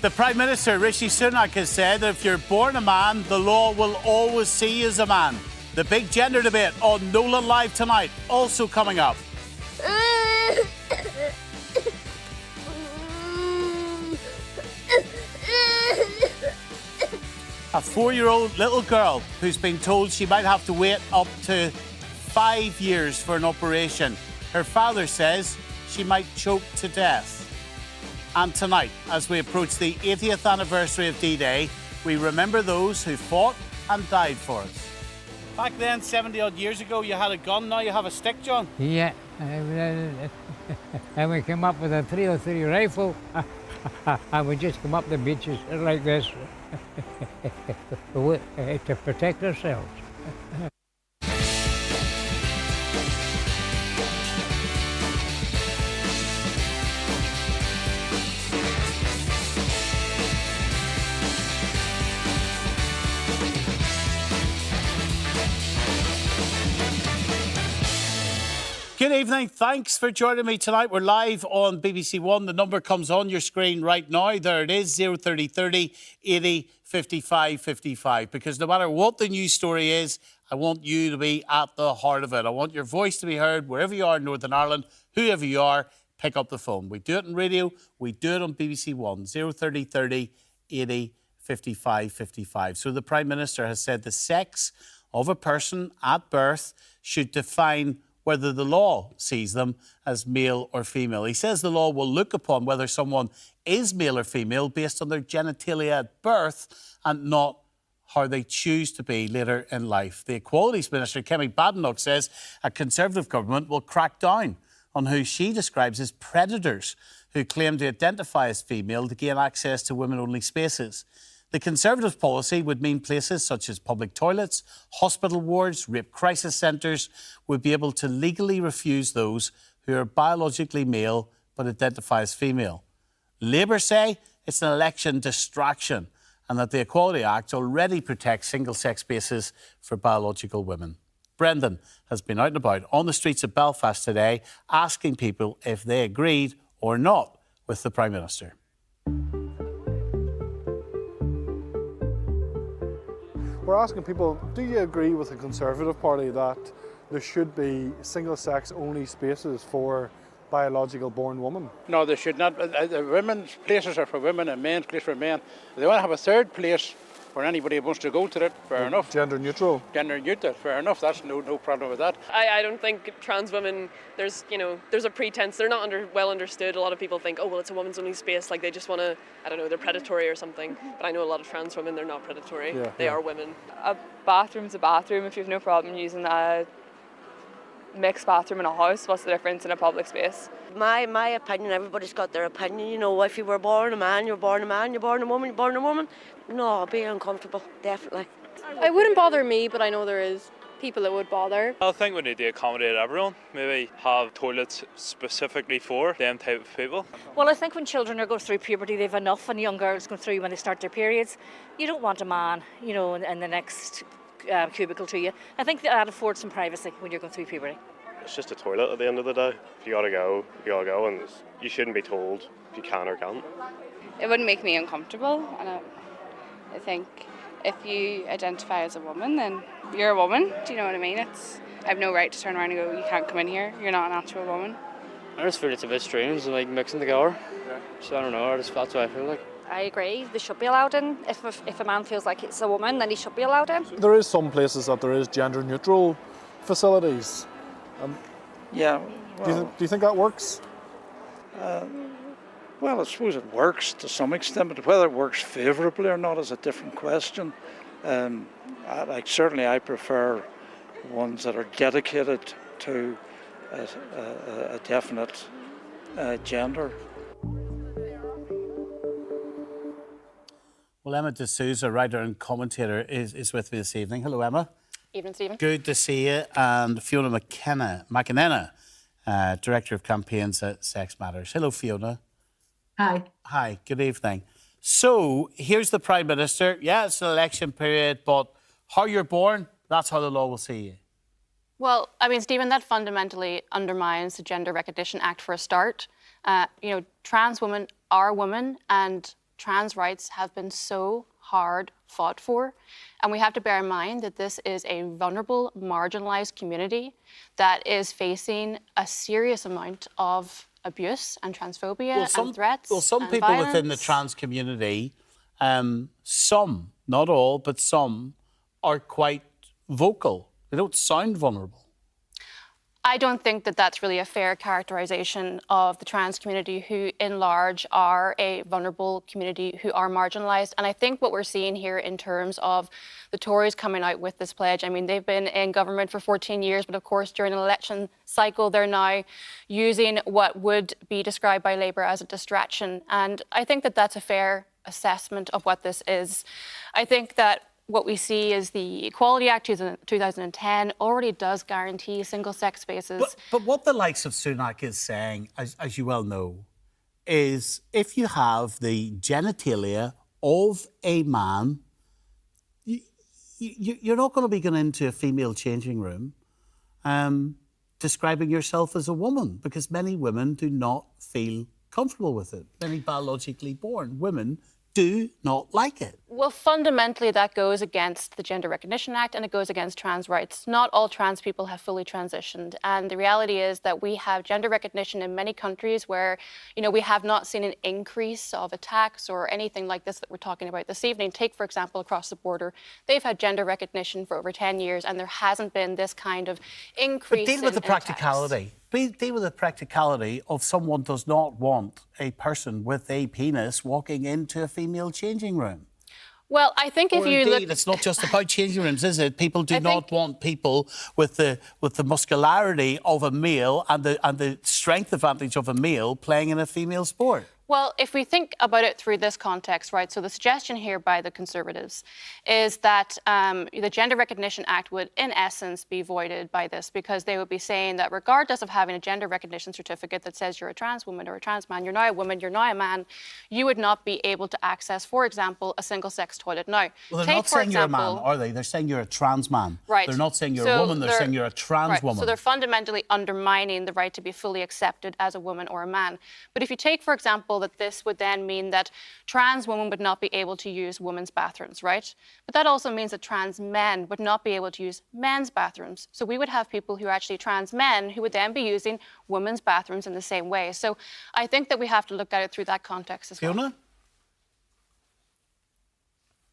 The Prime Minister, Rishi Sunak, has said that if you're born a man, the law will always see you as a man. The big gender debate on Nolan Live tonight, also coming up. A 4-year-old little girl who's been told she might have to wait up to 5 years for an operation. Her father says she might choke to death. And tonight, as we approach the 80th anniversary of D-Day, we remember those who fought and died for us. Back then, 70-odd years ago, you had a gun, now you have a stick, John? Yeah, and we came up with a .303 rifle, and we just come up the beaches like this to protect ourselves. Good evening. Thanks for joining me tonight. We're live on BBC One. The number comes on your screen right now. There it is, 03030 80 55 55. Because no matter what the news story is, I want you to be at the heart of it. I want your voice to be heard wherever you are in Northern Ireland, whoever you are, pick up the phone. We do it on radio. We do it on BBC One, 03030 80 55 55. So the Prime Minister has said the sex of a person at birth should define whether the law sees them as male or female. He says the law will look upon whether someone is male or female based on their genitalia at birth and not how they choose to be later in life. The Equalities Minister, Kemi Badenoch, says a Conservative government will crack down on who she describes as predators who claim to identify as female to gain access to women-only spaces. The Conservative policy would mean places such as public toilets, hospital wards, rape crisis centres would be able to legally refuse those who are biologically male but identify as female. Labour say it's an election distraction and that the Equality Act already protects single-sex spaces for biological women. Brendan has been out and about on the streets of Belfast today asking people if they agreed or not with the Prime Minister. We're asking people, do you agree with the Conservative Party that there should be single-sex only spaces for biological born women? No, there should not. The women's places are for women and men's places for men. They want to have a third place where anybody wants to go to it, fair enough. Gender neutral? Gender neutral, fair enough. That's no problem with that. I don't think trans women, there's a pretense. They're not well understood. A lot of people think, oh, well, it's a woman's only space. Like they just want to, I don't know, they're predatory or something. But I know a lot of trans women, they're not predatory. They are women. A bathroom's a bathroom. If you have no problem using a mixed bathroom in a house, what's the difference in a public space? My opinion, everybody's got their opinion. You know, if you were born a man, you're born a man. You're born a woman, you're born a woman. No, I'd be uncomfortable, definitely. It wouldn't bother me, but I know there is people that would bother. I think we need to accommodate everyone. Maybe have toilets specifically for them type of people. Well, I think when children are going through puberty, they've enough, and young girls go through when they start their periods. You don't want a man, in the next cubicle to you. I think that affords some privacy when you're going through puberty. It's just a toilet at the end of the day. If you gotta go, you gotta go, and you shouldn't be told if you can or can't. It wouldn't make me uncomfortable, and I think if you identify as a woman, then you're a woman. Do you know what I mean? I have no right to turn around and go, you can't come in here, you're not an actual woman. I just feel it's a bit strange, like mixing together. So I don't know, that's what I feel like. I agree, they should be allowed in. If a man feels like it's a woman, then he should be allowed in. There is some places that there is gender neutral facilities. Yeah. Well, do you think that works? Well, I suppose it works to some extent, but whether it works favourably or not is a different question. I prefer ones that are dedicated to a definite gender. Well, Emma D'Souza, writer and commentator, is with me this evening. Hello, Emma. Evening, Stephen. Good to see you. And Fiona McKenna, Director of Campaigns at Sex Matters. Hello, Fiona. Hi. Hi, good evening. So, here's the Prime Minister. Yeah, it's an election period, but how you're born, that's how the law will see you. Well, I mean, Stephen, that fundamentally undermines the Gender Recognition Act for a start. Trans women are women, and trans rights have been so hard fought for. And we have to bear in mind that this is a vulnerable, marginalized community that is facing a serious amount of abuse and transphobia and threats. Well, some and people violence. within the trans community, some, not all, but some, are quite vocal. They don't sound vulnerable. I don't think that that's really a fair characterization of the trans community, who in large are a vulnerable community who are marginalized. And I think what we're seeing here in terms of the Tories coming out with this pledge, I mean, they've been in government for 14 years, but of course, during an election cycle, they're now using what would be described by Labour as a distraction. And I think that that's a fair assessment of what this is. I think that what we see is the Equality Act 2010 already does guarantee single-sex spaces. But what the likes of Sunak is saying, as you well know, is if you have the genitalia of a man, you're not going to be going into a female changing room describing yourself as a woman, because many women do not feel comfortable with it. Many biologically born women do not like it. Well, fundamentally, that goes against the Gender Recognition Act and it goes against trans rights. Not all trans people have fully transitioned. And the reality is that we have gender recognition in many countries where, you know, we have not seen an increase of attacks or anything like this that we're talking about this evening. Take, for example, across the border. They've had gender recognition for over 10 years and there hasn't been this kind of increase. But deal with the in practicality. attacks. Deal with the practicality of someone does not want a person with a penis walking into a female changing room. Well, I think if you look... It's not just about changing rooms, is it? People do not want people with the muscularity of a male and the strength advantage of a male playing in a female sport. Well, if we think about it through this context, right, so the suggestion here by the Conservatives is that the Gender Recognition Act would, in essence, be voided by this, because they would be saying that regardless of having a gender recognition certificate that says you're a trans woman or a trans man, you're now a woman, you're now a man, you would not be able to access, for example, a single-sex toilet. Now, well, they're not saying you're a man, are they? They're saying you're a trans man. Right. They're not saying you're a woman, they're saying you're a trans woman. So they're fundamentally undermining the right to be fully accepted as a woman or a man. But if you take, for example, that this would then mean that trans women would not be able to use women's bathrooms, right? But that also means that trans men would not be able to use men's bathrooms. So we would have people who are actually trans men who would then be using women's bathrooms in the same way. So I think that we have to look at it through that context as well. Fiona?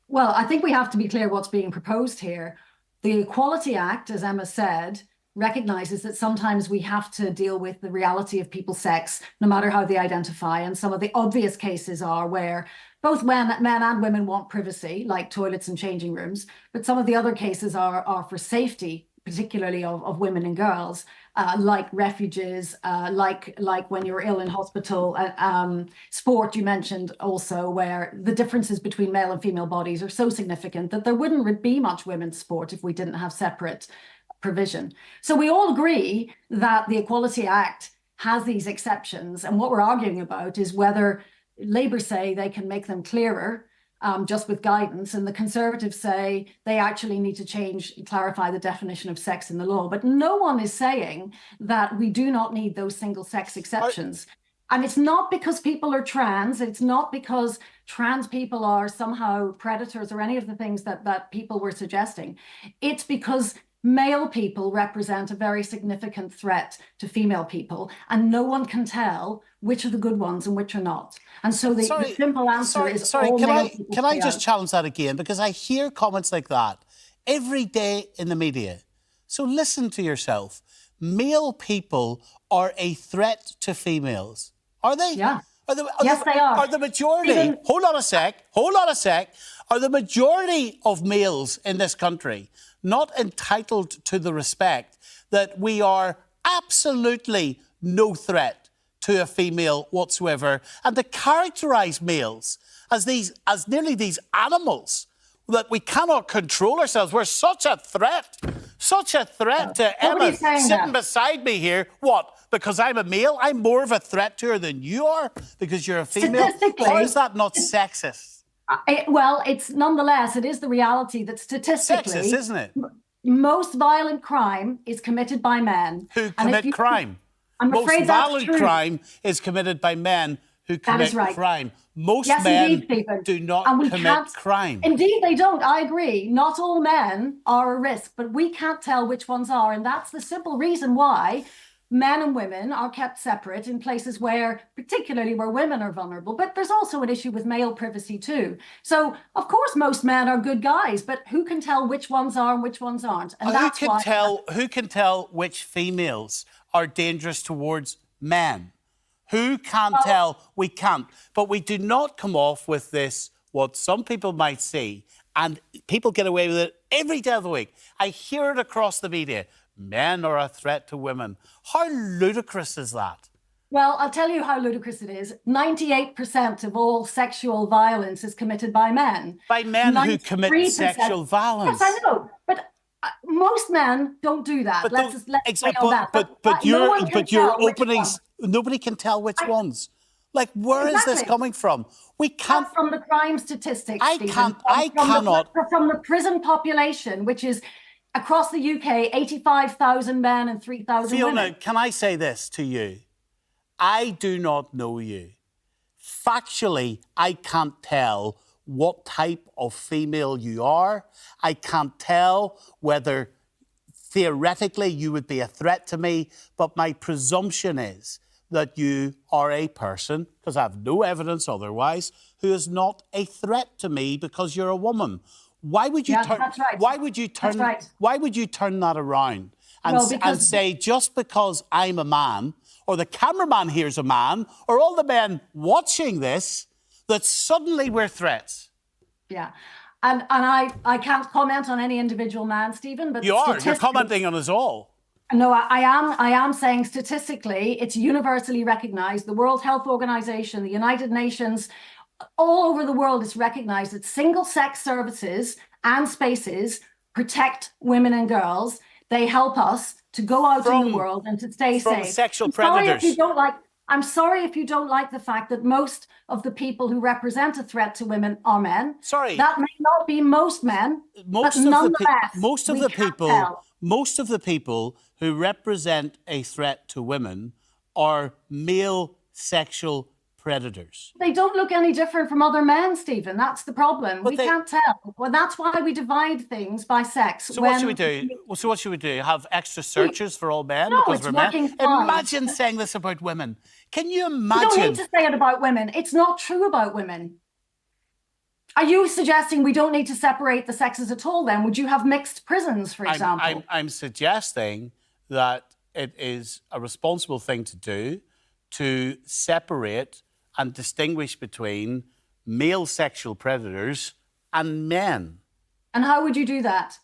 Well, I think we have to be clear what's being proposed here. The Equality Act, as Emma said, recognises that sometimes we have to deal with the reality of people's sex, no matter how they identify. And some of the obvious cases are where both men and women want privacy, like toilets and changing rooms. But some of the other cases are for safety, particularly of women and girls, like refuges, like when you're ill in hospital. Sport, you mentioned also, where the differences between male and female bodies are so significant that there wouldn't be much women's sport if we didn't have separate provision. So we all agree that the Equality Act has these exceptions, and what we're arguing about is whether Labour say they can make them clearer just with guidance, and the Conservatives say they actually need to clarify the definition of sex in the law. But no one is saying that we do not need those single-sex exceptions. And it's not because people are trans, it's not because trans people are somehow predators or any of the things that people were suggesting. It's because male people represent a very significant threat to female people, and no one can tell which are the good ones and which are not. And so the simple answer is all male people. Can I just challenge that again? Because I hear comments like that every day in the media. So listen to yourself. Male people are a threat to females. Are they? Yeah. Yes, they are. Are the majority... Hold on a sec. Are the majority of males in this country not entitled to the respect that we are absolutely no threat to a female whatsoever, and to characterise males as nearly these animals that we cannot control ourselves? We're such a threat to Emma sitting beside me here. What? Because I'm a male, I'm more of a threat to her than you are because you're a female? How is that not sexist? Well, it's nonetheless, it is the reality that statistically... Sexist, isn't it? Most violent crime is committed by men. Who commit crime. I'm afraid most violent crime is committed by men who commit crime. Most Yes, men indeed, Stephen. do not And we commit can't- crime. Indeed, they don't. I agree. Not all men are a risk, but we can't tell which ones are. And that's the simple reason why men and women are kept separate in places where, particularly where women are vulnerable. But there's also an issue with male privacy too. So, of course, most men are good guys, but who can tell which ones are and which ones aren't? And that's why. Who can tell which females are dangerous towards men? Who can tell? We can't. But we do not come off with this, what some people might see, and people get away with it every day of the week. I hear it across the media. Men are a threat to women. How ludicrous is that? Well, I'll tell you how ludicrous it is. 98% of all sexual violence is committed by men. By men who commit sexual violence. Yes, I know. But most men don't do that. But let's agree on that. Nobody can tell which ones. Like, where is this coming from? We can't. That's from the crime statistics. I cannot. From the prison population, which is across the UK, 85,000 men and 3,000 women. Fiona, can I say this to you? I do not know you. Factually, I can't tell what type of female you are. I can't tell whether theoretically you would be a threat to me, but my presumption is that you are a person, because I have no evidence otherwise, who is not a threat to me because you're a woman. Why would you turn? That's right. Why would you turn? That's right. Why would you turn that around and say just because I'm a man, or the cameraman here's a man, or all the men watching this, that suddenly we're threats? Yeah. And I can't comment on any individual man, Stephen, but you're commenting on us all. No, I am saying statistically, it's universally recognized. The World Health Organization, the United Nations, all over the world, it's recognized that single-sex services and spaces protect women and girls. They help us to go out in the world and to stay safe. From sexual predators. I'm sorry if you don't like the fact that most of the people who represent a threat to women are men. Sorry. That may not be most men, but nonetheless, most of the people who represent a threat to women are male sexual predators. They don't look any different from other men, Stephen. That's the problem. We can't tell. Well, that's why we divide things by sex. So what should we do? So what should we do? Have extra searches for all men No, because it's we're men? working fine. Imagine saying this about women. Can you imagine? You don't need to say it about women. It's not true about women. Are you suggesting we don't need to separate the sexes at all then? Would you have mixed prisons, for example? I'm suggesting that it is a responsible thing to do to separate and distinguish between male sexual predators and men. And how would you do that?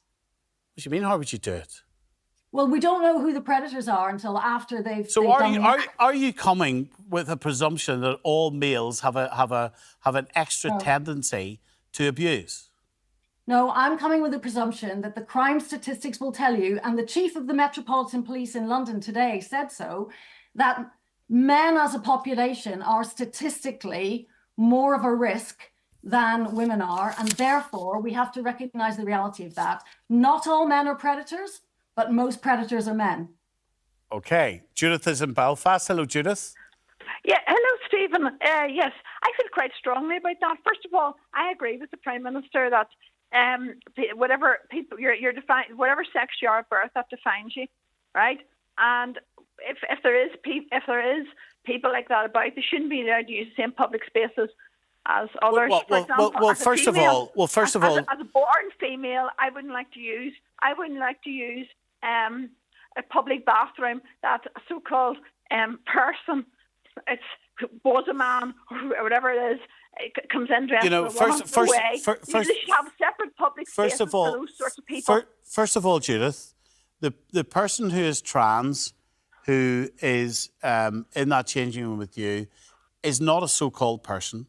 What do you mean, how would you do it? Well, we don't know who the predators are until after they've. So are you coming with a presumption that all males have an extra tendency to abuse? No, I'm coming with a presumption that the crime statistics will tell you, and the chief of the Metropolitan Police in London today said so, that men as a population are statistically more of a risk than women are, and therefore we have to recognise the reality of that. Not all men are predators, but most predators are men. Okay. Judith is in Belfast. Hello, Judith. Yeah, hello, Stephen. Yes, I feel quite strongly about that. First of all, I agree with the Prime Minister that whatever people you're defined, whatever sex you are at birth, that defines you, right? And if there is people like that about, they shouldn't be allowed to use the same public spaces as others. For example, first of all, as a born female, I wouldn't like to use a public bathroom that a so-called person, was a man or whatever it is, it comes in dressed in a woman's way. You should have separate public spaces for those sorts of people. First of all, Judith, the person who is trans, who is in that changing room with you, is not a so-called person.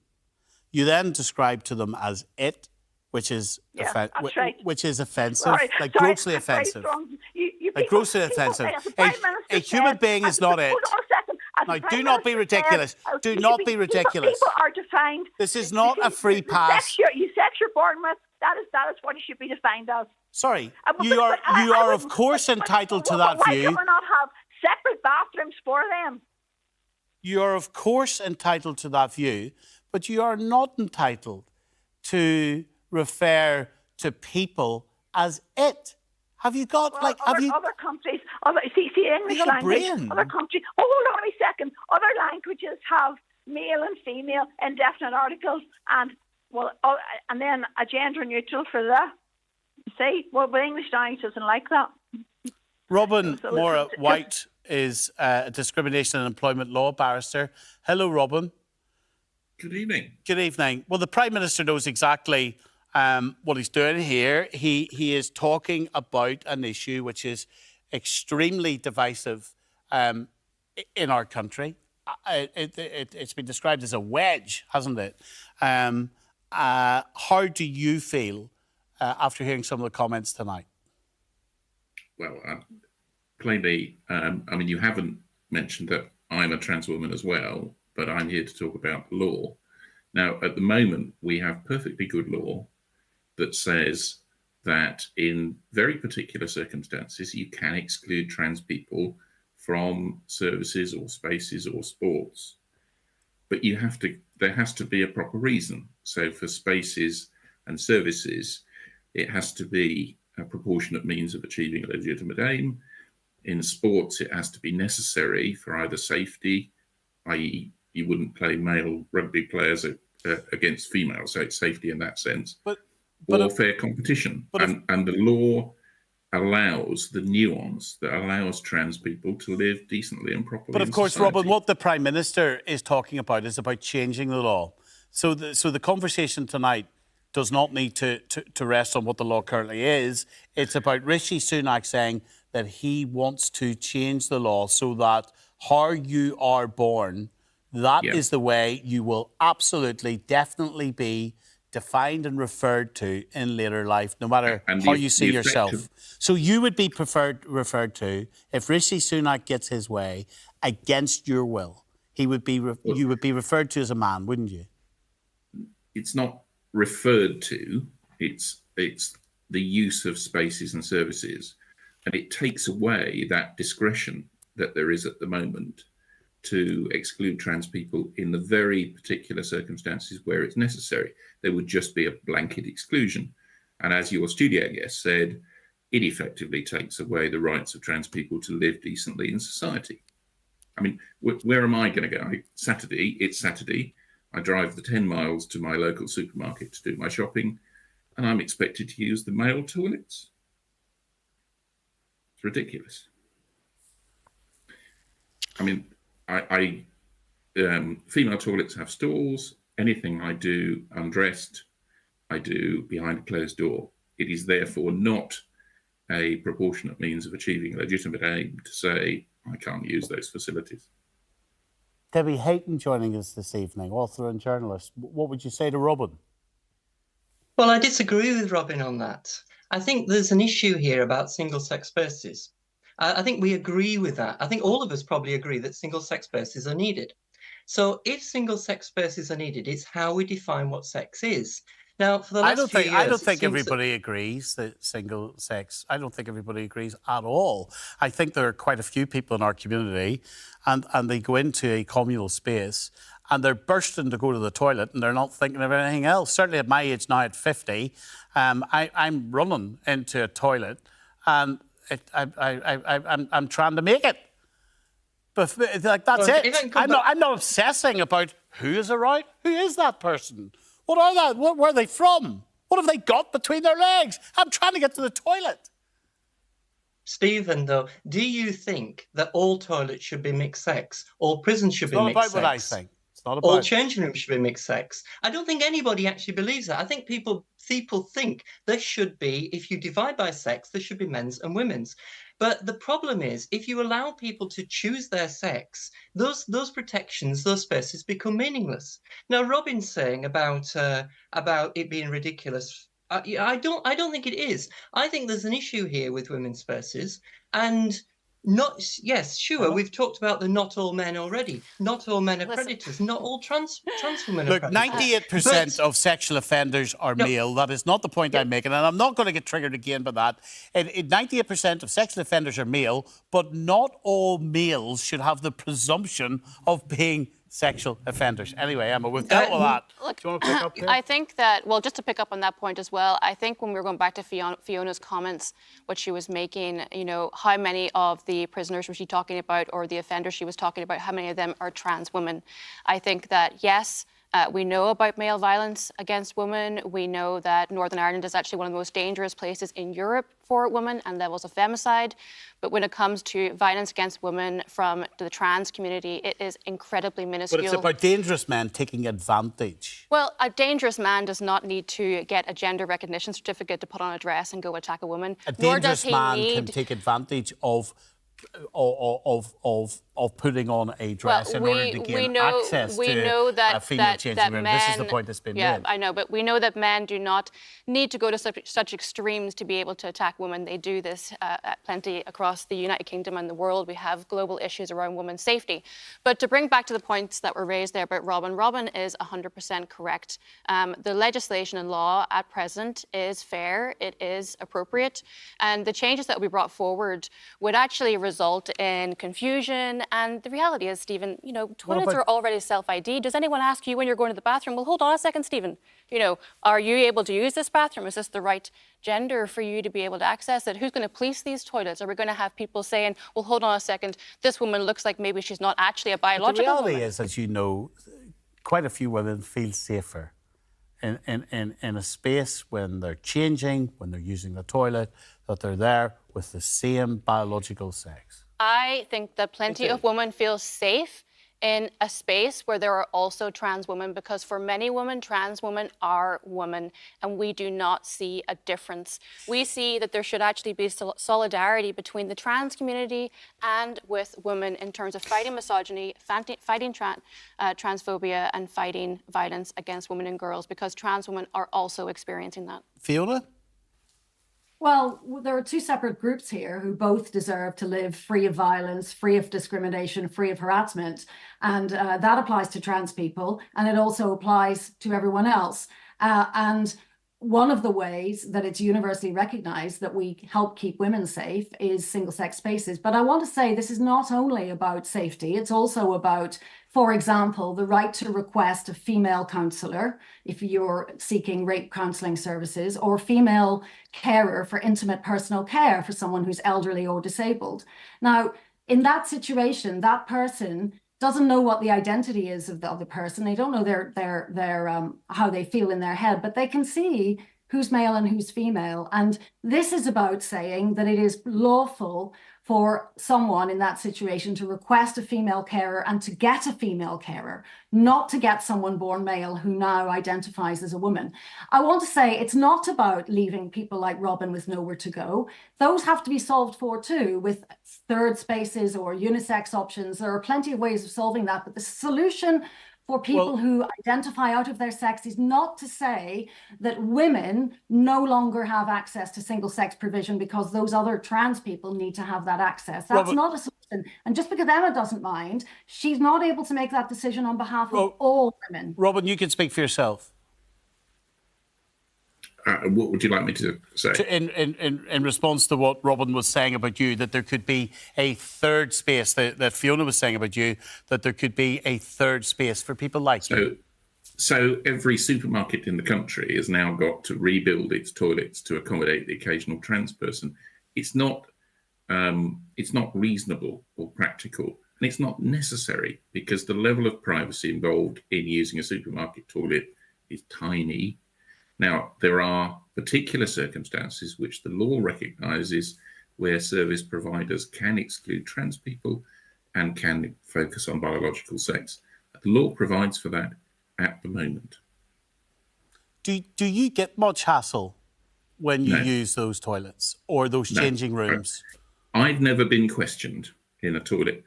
You then describe to them as it, which is which is offensive, grossly offensive. Grossly offensive. A human being is not it. Now, do not be ridiculous. Do not be ridiculous. People are defined. This is not a free pass. You sex you're born with. That is what you should be defined as. Sorry, you are of course entitled to that view. Why can we not have separate bathrooms for them? You are of course entitled to that view, but you are not entitled to refer to people as it. Have you got, well, other countries, see English you got a language, brain. other countries, hold on a second, other languages have male and female indefinite articles and then a gender neutral for that. See, well, but English language doesn't like that. Robin Mora White is a discrimination and employment law barrister. Hello, Robin. Good evening. Good evening. Well, the Prime Minister knows exactly what he's doing here. He is talking about an issue which is extremely divisive in our country. It's been described as a wedge, hasn't it? How do you feel after hearing some of the comments tonight? Well, plainly, you haven't mentioned that I'm a trans woman as well, but I'm here to talk about law. Now, at the moment, we have perfectly good law that says that in very particular circumstances, you can exclude trans people from services or spaces or sports. But there has to be a proper reason. So for spaces and services, it has to be a proportionate means of achieving a legitimate aim. In sports, it has to be necessary for either safety, i.e. you wouldn't play male rugby players against females, so it's safety in that sense, or fair competition. And the law allows the nuance that allows trans people to live decently and properly. But of course, society. Robin, what the Prime Minister is talking about is about changing the law. So the conversation tonight does not need to rest on what the law currently is. It's about Rishi Sunak saying that he wants to change the law so that how you are born, that is the way you will absolutely, definitely be defined and referred to in later life, no matter how you see yourself. So you would be referred to, if Rishi Sunak gets his way, against your will. You would be referred to as a man, wouldn't you? It's not referred to, it's the use of spaces and services, and it takes away that discretion that there is at the moment to exclude trans people in the very particular circumstances where it's necessary. There would just be a blanket exclusion. And as your studio guest said, it effectively takes away the rights of trans people to live decently in society. I mean, where am I going to go? It's Saturday. I drive the 10 miles to my local supermarket to do my shopping, and I'm expected to use the male toilets. It's ridiculous. I mean, female toilets have stalls. Anything I do undressed, I do behind a closed door. It is therefore not a proportionate means of achieving a legitimate aim to say I can't use those facilities. Debbie Hayton joining us this evening, author and journalist. What would you say to Robin? Well, I disagree with Robin on that. I think there's an issue here about single-sex spaces. I think we agree with that. I think all of us probably agree that single-sex spaces are needed. So if single-sex spaces are needed, it's how we define what sex is. Now, for the last few years, I don't think everybody agrees that single sex. I don't think everybody agrees at all. I think there are quite a few people in our community, and they go into a communal space and they're bursting to go to the toilet and they're not thinking of anything else. Certainly at my age now, at 50, I'm running into a toilet and I'm trying to make it. But like that's it. I'm not obsessing about who is around. Who is that person? What are that? Where are they from? What have they got between their legs? I'm trying to get to the toilet. Stephen, though, do you think that all toilets should be mixed sex? All prisons should be mixed sex? It's not about what I think. It's not about... All changing rooms should be mixed sex. I don't think anybody actually believes that. I think people think there should be, if you divide by sex, there should be men's and women's. But the problem is, if you allow people to choose their sex, those protections, those spaces become meaningless. Now, Robin's saying about it being ridiculous. I don't think it is. I think there's an issue here with women's spaces, and we've talked about the not all men already. Not all men are predators. Not all trans women are predators. 98% of sexual offenders are male. That is not the point I'm making, and I'm not going to get triggered again by that. 98% of sexual offenders are male, but not all males should have the presumption of being sexual offenders. Anyway, Emma, we've dealt with that. Look, Do you want to pick up here? I think that, well, just to pick up on that point as well, I think when we were going back to Fiona's comments, what she was making, you know, how many of the prisoners was she talking about, or the offenders she was talking about, how many of them are trans women? I think that, yes, we know about male violence against women. We know that Northern Ireland is actually one of the most dangerous places in Europe for women and levels of femicide. But when it comes to violence against women from the trans community, it is incredibly minuscule. But it's about dangerous men taking advantage. Well, a dangerous man does not need to get a gender recognition certificate to put on a dress and go attack a woman. A Nor does dangerous he man need... can take advantage of putting on a dress in order to gain access to a female changing room. This is the point that's been made. I know, but we know that men do not need to go to such extremes to be able to attack women. They do this plenty across the United Kingdom and the world. We have global issues around women's safety. But to bring back to the points that were raised there about Robin is 100% correct. The legislation and law at present is fair, it is appropriate, and the changes that we brought forward would actually result in confusion. And the reality is, Stephen, you know, toilets are already self-ID. Does anyone ask you when you're going to the bathroom, well, hold on a second, Stephen, you know, are you able to use this bathroom? Is this the right gender for you to be able to access it? Who's going to police these toilets? Are we going to have people saying, well, hold on a second, this woman looks like maybe she's not actually a biological woman? The reality is, as you know, quite a few women feel safer in a space when they're changing, when they're using the toilet, that they're there with the same biological sex. I think that plenty of women feel safe in a space where there are also trans women, because for many women, trans women are women, and we do not see a difference. We see that there should actually be solidarity between the trans community and with women in terms of fighting misogyny, fighting transphobia, and fighting violence against women and girls, because trans women are also experiencing that. Fiona? Well, there are two separate groups here who both deserve to live free of violence, free of discrimination, free of harassment. And that applies to trans people, and it also applies to everyone else. And one of the ways that it's universally recognized that we help keep women safe is single-sex spaces. But I want to say this is not only about safety, it's also about, for example, the right to request a female counsellor if you're seeking rape counselling services, or female carer for intimate personal care for someone who's elderly or disabled. Now, in that situation, that person doesn't know what the identity is of the other person. They don't know their how they feel in their head, but they can see who's male and who's female. And this is about saying that it is lawful for someone in that situation to request a female carer and to get a female carer, not to get someone born male who now identifies as a woman. I want to say it's not about leaving people like Robin with nowhere to go. Those have to be solved for too, with third spaces or unisex options. There are plenty of ways of solving that, but the solution for people who identify out of their sex is not to say that women no longer have access to single-sex provision because those other trans people need to have that access. That's not a solution. And just because Emma doesn't mind, she's not able to make that decision on behalf of all women. Robin, you can speak for yourself. What would you like me to say? In response to what Robin was saying about you, that there could be a third space, that Fiona was saying about you, that there could be a third space for people like you. So every supermarket in the country has now got to rebuild its toilets to accommodate the occasional trans person. It's not reasonable or practical, and it's not necessary, because the level of privacy involved in using a supermarket toilet is tiny. Now, there are particular circumstances which the law recognises where service providers can exclude trans people and can focus on biological sex. The law provides for that at the moment. Do you get much hassle when you use those toilets or those changing rooms? I've never been questioned in a toilet.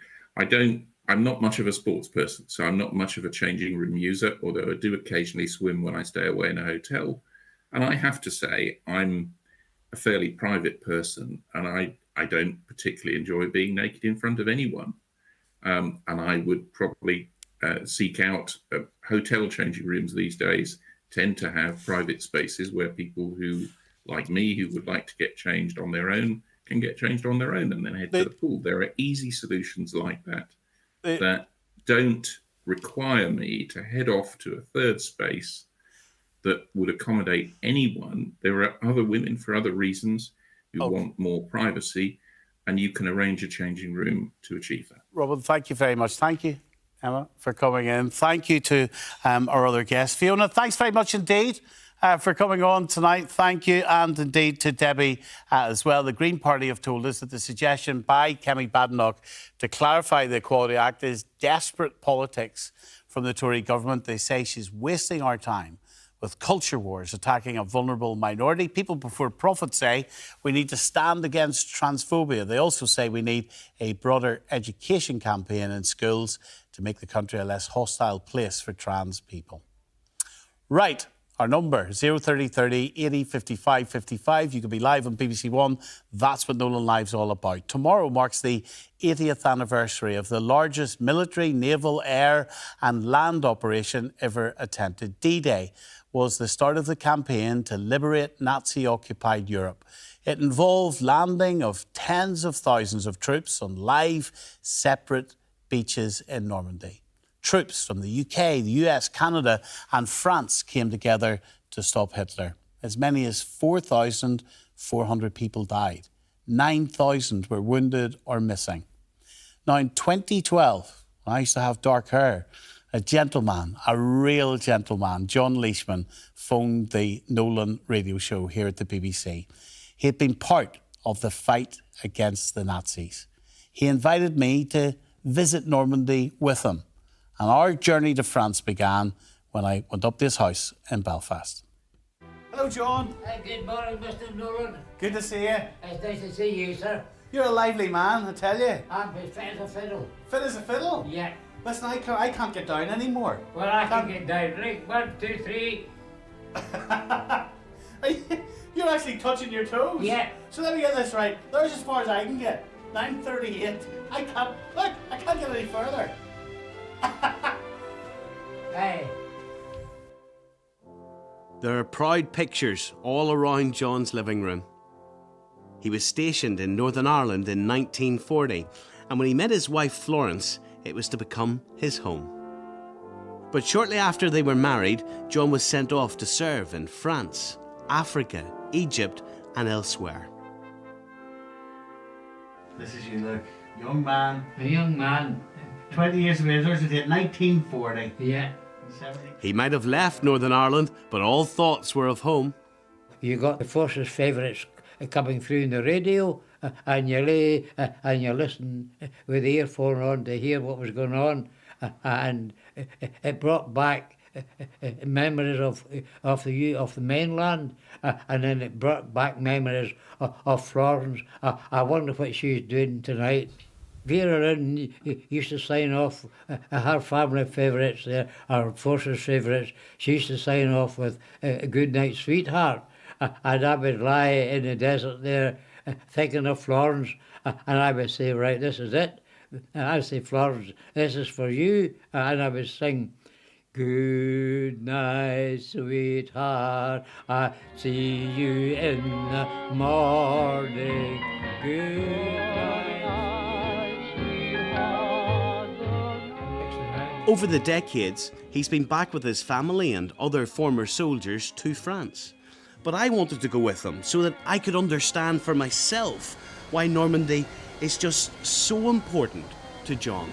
I'm not much of a sports person, so I'm not much of a changing room user, although I do occasionally swim when I stay away in a hotel. And I have to say, I'm a fairly private person, and I don't particularly enjoy being naked in front of anyone. And I would probably seek out hotel changing rooms these days tend to have private spaces where people who, like me, who would like to get changed on their own, can get changed on their own and then head to the pool. There are easy solutions like that that don't require me to head off to a third space that would accommodate anyone. There are other women for other reasons who want more privacy, and you can arrange a changing room to achieve that. Robin, thank you very much. Thank you, Emma, for coming in. Thank you to our other guests. Fiona, thanks very much indeed for coming on tonight. Thank you, and indeed to Debbie as well. The Green Party have told us that the suggestion by Kemi Badenoch to clarify the Equality Act is desperate politics from the Tory government. They say she's wasting our time with culture wars attacking a vulnerable minority. People Before Profit say we need to stand against transphobia. They also say we need a broader education campaign in schools to make the country a less hostile place for trans people. Right. Our number, 030 30 80 55 55. You can be live on BBC One. That's what Nolan Live's all about. Tomorrow marks the 80th anniversary of the largest military, naval, air and land operation ever attempted. D-Day was the start of the campaign to liberate Nazi-occupied Europe. It involved landing of tens of thousands of troops on live, separate beaches in Normandy. Troops from the UK, the US, Canada and France came together to stop Hitler. As many as 4,400 people died. 9,000 were wounded or missing. Now in 2012, I used to have dark hair. A gentleman, a real gentleman, John Leishman, phoned the Nolan radio show here at the BBC. He had been part of the fight against the Nazis. He invited me to visit Normandy with him. And our journey to France began when I went up to his house in Belfast. Hello, John. Good morning, Mr. Nolan. Good to see you. It's nice to see you, sir. You're a lively man, I tell you. I'm as fit as a fiddle. Fit as a fiddle? Yeah. Listen, I can't get down anymore. Well, I can get down. Right, 1, 2, 3. You're actually touching your toes? Yeah. So let me get this right. There's as far as I can get. 9:38. I can't get any further. Hey. There are proud pictures all around John's living room. He was stationed in Northern Ireland in 1940, and when he met his wife Florence, it was to become his home. But shortly after they were married, John was sent off to serve in France, Africa, Egypt and elsewhere. This is you, look. Young man. A young man. 20 years of age, 1940. Yeah. He might have left Northern Ireland, but all thoughts were of home. You got the Forces favourites coming through in the radio, and you lay and you listen with the earphone on to hear what was going on, and it brought back memories of the mainland, and then it brought back memories of Florence. I wonder what she's doing tonight. Vera Ridden used to sign off her family favourites there, our Forces favourites. She used to sign off with a good night, sweetheart. And I would lie in the desert there thinking of Florence, and I would say, right, this is it. And I'd say, Florence, this is for you. And I would sing, good night, sweetheart, I see you in the morning. Good night. Over the decades, he's been back with his family and other former soldiers to France. But I wanted to go with him so that I could understand for myself why Normandy is just so important to John.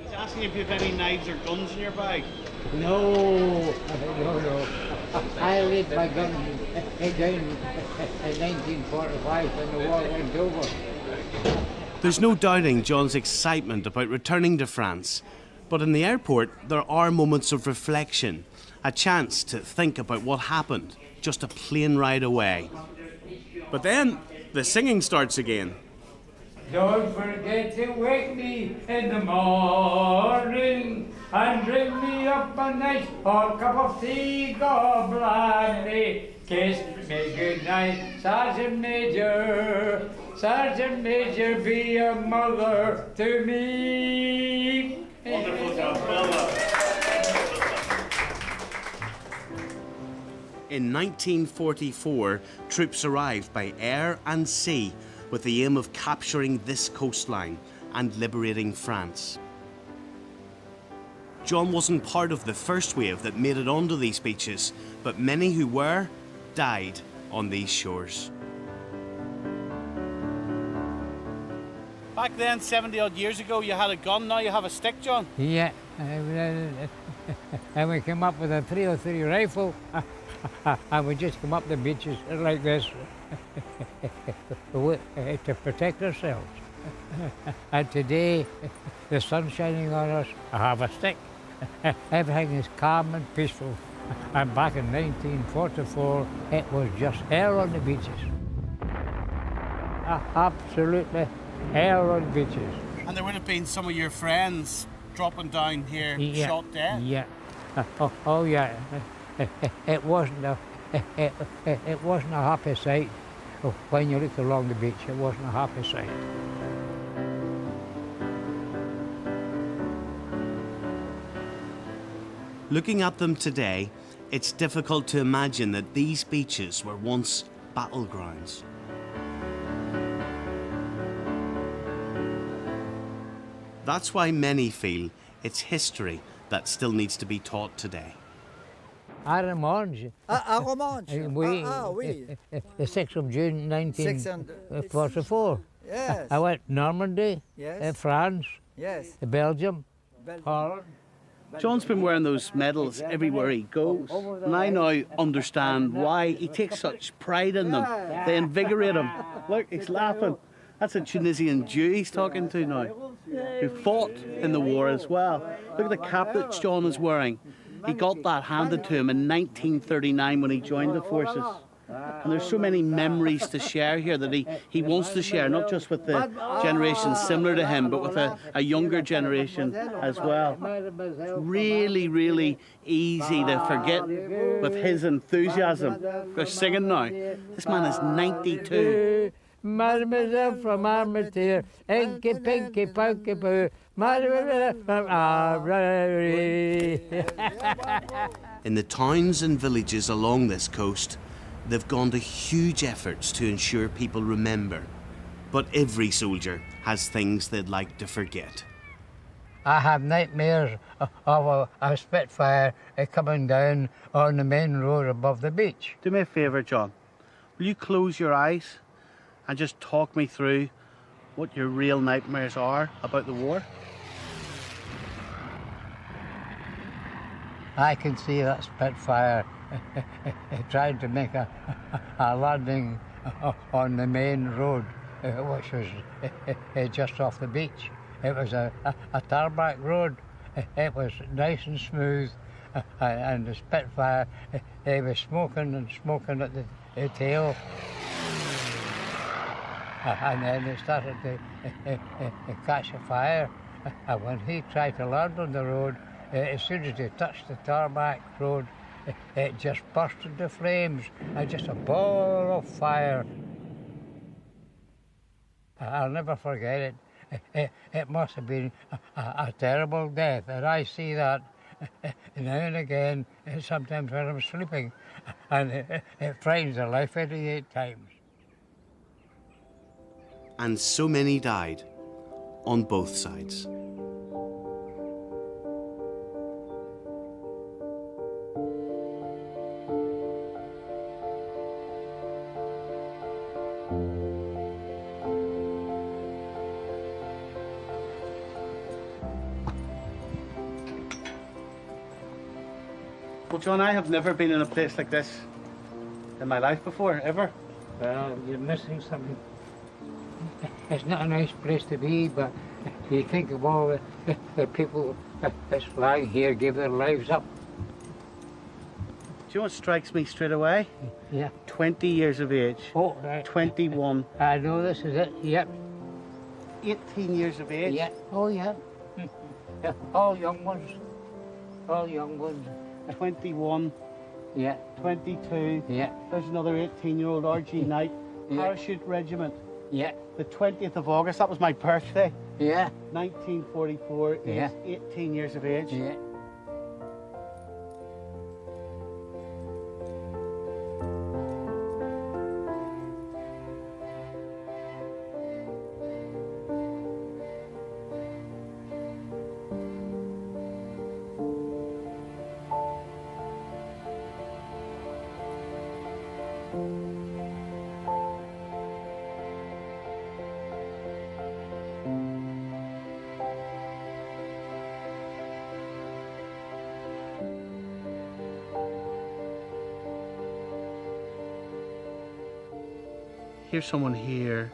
He's asking if you have any knives or guns in your bag. No. I laid my gun down in 1945 when the war went over. There's no doubting John's excitement about returning to France. But in the airport, there are moments of reflection, a chance to think about what happened just a plane ride away. But then, the singing starts again. Don't forget to wake me in the morning and bring me up a nice hot cup of tea, God bless me. Kiss me goodnight, Sergeant Major. Sergeant Major, be a mother to me. Wonderful job, well done. In 1944, troops arrived by air and sea with the aim of capturing this coastline and liberating France. John wasn't part of the first wave that made it onto these beaches, but many who were died on these shores. Back then, 70 odd years ago, you had a gun, now you have a stick, John. Yeah, and we came up with a 303 rifle, and we just come up the beaches like this to protect ourselves. And today, the sun's shining on us, I have a stick. Everything is calm and peaceful. And back in 1944, it was just hell on the beaches. Absolutely hell on the beaches. And there would have been some of your friends dropping down here, shot dead. Yeah. Oh yeah. It wasn't a happy sight when you looked along the beach. It wasn't a happy sight. Looking at them today, it's difficult to imagine that these beaches were once battlegrounds. That's why many feel it's history that still needs to be taught today. À Romange. À Romange. Oui. Oui. The 6th of June 1944. Yes. I went Normandy, Yes. France, Yes. Belgium, Holland. John's been wearing those medals everywhere he goes, and I now understand why he takes such pride in them. They invigorate him. Look, he's laughing. That's a Tunisian Jew he's talking to now, who fought in the war as well. Look at the cap that John is wearing. He got that handed to him in 1939 when he joined the forces. And there's so many memories to share here that he wants to share, not just with the generation similar to him, but with a younger generation as well. It's really, really easy to forget with his enthusiasm. They're singing now. This man is 92. Mademoiselle from Armentières, Inky Pinky Punky Poo, Mademoiselle from In the towns and villages along this coast, they've gone to huge efforts to ensure people remember. But every soldier has things they'd like to forget. I have nightmares of a Spitfire coming down on the main road above the beach. Do me a favour, John. Will you close your eyes and just talk me through what your real nightmares are about the war? I can see that Spitfire trying to make a landing on the main road, which was just off the beach. It was a tarmac road. It was nice and smooth, and the Spitfire, they were smoking and smoking at the tail. And then they started to catch a fire. And when he tried to land on the road, as soon as he touched the tarmac road, it just burst into flames and just a ball of fire. I'll never forget it. It must have been a terrible death, and I see that now and again, sometimes when I'm sleeping, and it frightens the life out of you at times. And so many died on both sides. Well, John, I have never been in a place like this in my life before, ever. Well, you're missing something. It's not a nice place to be, but you think of all the people that's lying here give their lives up. Do you know what strikes me straight away? Yeah. 20 years of age. Oh, right. 21. I know this is it, yep. 18 years of age. Yeah. Oh, yeah. Yeah. All young ones. All young ones. 21. Yeah. 22. Yeah. There's another 18-year-old RG Knight. Yeah. Parachute Regiment. Yeah. The 20th of August, that was my birthday. Yeah. 1944, Yeah. 18 years of age. Yeah. Here's someone here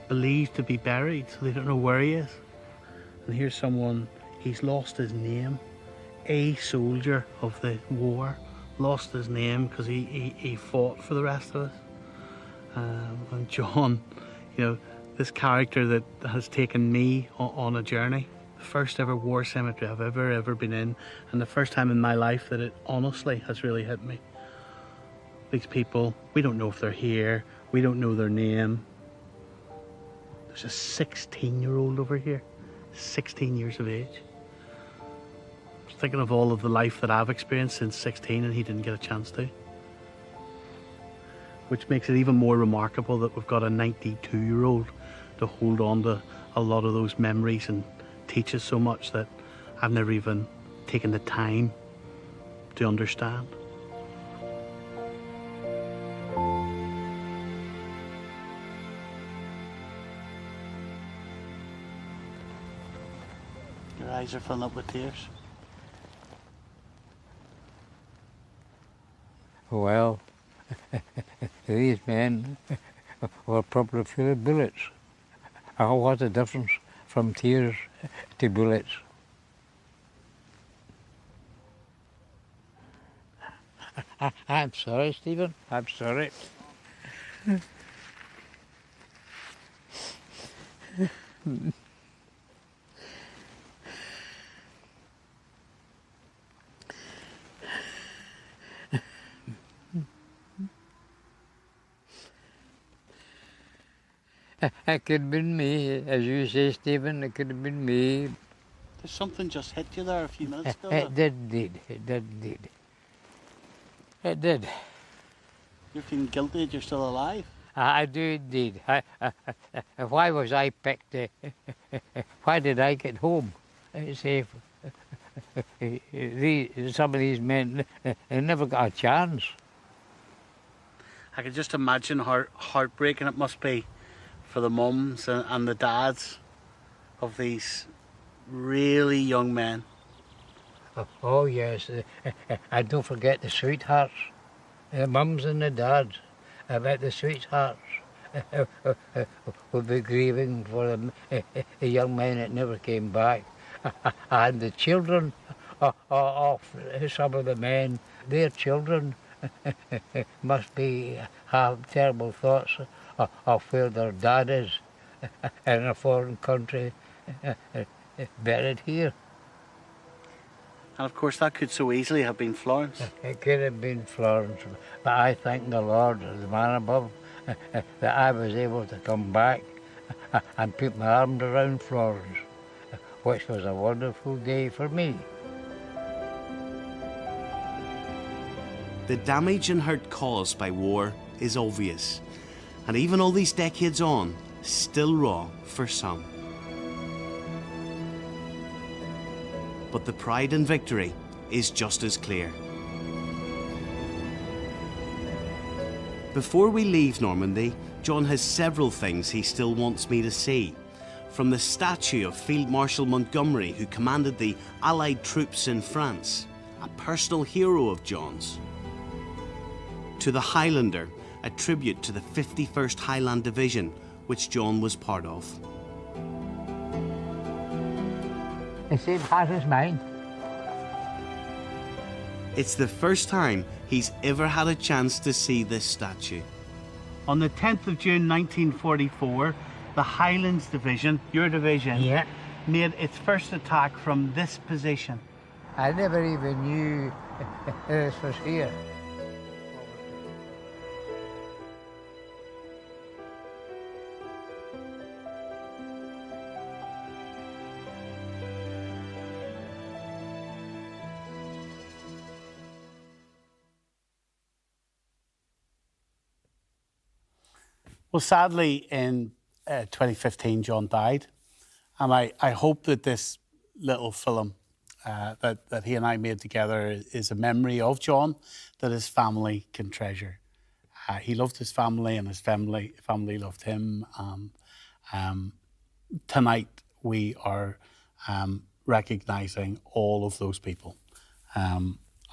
believed to be buried, so they don't know where he is. And here's someone, he's lost his name. A soldier of the war, lost his name because he fought for the rest of us. And John, you know, this character that has taken me on a journey. The first ever war cemetery I've ever been in, and the first time in my life that it honestly has really hit me. These people, we don't know if they're here, we don't know their name. There's a 16-year-old over here, 16 years of age. I was thinking of all of the life that I've experienced since 16 and he didn't get a chance to. Which makes it even more remarkable that we've got a 92-year-old to hold on to a lot of those memories and teach us so much that I've never even taken the time to understand. Your eyes are filling up with tears. Well, these men were probably full of bullets. What a difference from tears to bullets. I'm sorry, Stephen. I'm sorry. It could have been me, as you say, Stephen. It could have been me. There's something just hit you there a few minutes ago. It did indeed. It did indeed. It did. You're feeling guilty that you're still alive? I do indeed. Why was I picked? Why did I get home safe? Some of these men, they never got a chance. I can just imagine how heartbreaking it must be for the mums and the dads of these really young men. Oh yes, and don't forget the sweethearts, the mums and the dads. I bet the sweethearts would be grieving for the young men that never came back. And the children of some of the men, their children must have terrible thoughts of where their dad is in a foreign country, buried here. And of course that could so easily have been Florence. It could have been Florence, but I thank the Lord, the man above, that I was able to come back and put my arms around Florence, which was a wonderful day for me. The damage and hurt caused by war is obvious, and even all these decades on, still raw for some. But the pride and victory is just as clear. Before we leave Normandy, John has several things he still wants me to see. From the statue of Field Marshal Montgomery, who commanded the Allied troops in France, a personal hero of John's, to the Highlander, a tribute to the 51st Highland Division, which John was part of. The same heart as mine. It's the first time he's ever had a chance to see this statue. On the 10th of June 1944, the Highlands Division, your division, made its first attack from this position. I never even knew this was here. Well, sadly, in 2015, John died. And I hope that this little film that he and I made together is a memory of John that his family can treasure. He loved his family and his family loved him. Tonight, we are recognising all of those people